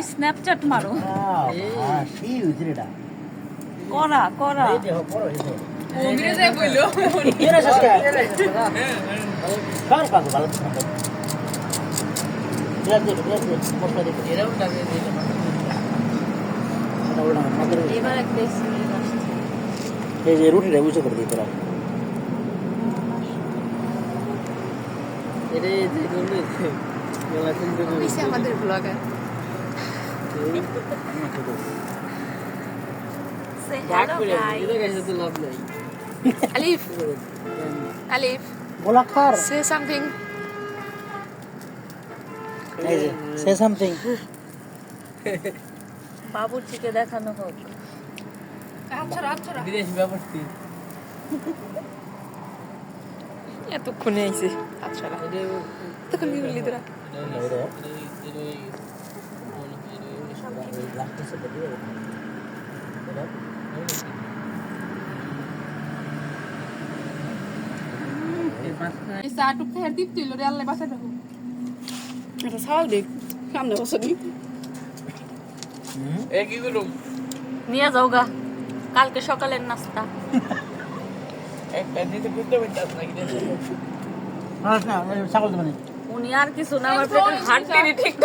Snapchat মারো হ্যাঁ সেই হয়েছে এটা করা করা এই দেখো বড় হয়েছে ওগিরে যায় বইলো এরা সস্তা কার পাগল ভালো গ্লাস দে মশলা দে এরাও লাগে দিতে এটা ওটা মাথার এবার একটা স্মেল আসছে এই যে রুটিটা উঁচু করে দিই তোরা এরে যে করবে গলা শুনতে হবে পিছে আমাদের ব্লগার সে ডাক হ্যালো করে গাইস এটা গাইছে তো লাভ নাই আলিফ আলিফ গোলাকার সে সামথিং এই যে সে সামথিং বাবুর্চিকে দেখানো হোক বিদেশি ব্যাপারটি এতক্ষণে আইছে আচ্ছা তখন কি বললি তোরা এটা ছাড় দেখ সামনে বসে দিই এ কি করুম নিয়ে যাও গা কালকে সকালের নাস্তা একটা দিতে করতে পারতাস না কি দেশে না ছাগল দেবেন উনি আর কিছু না আমার পেটে হাড় টেনে ঠিক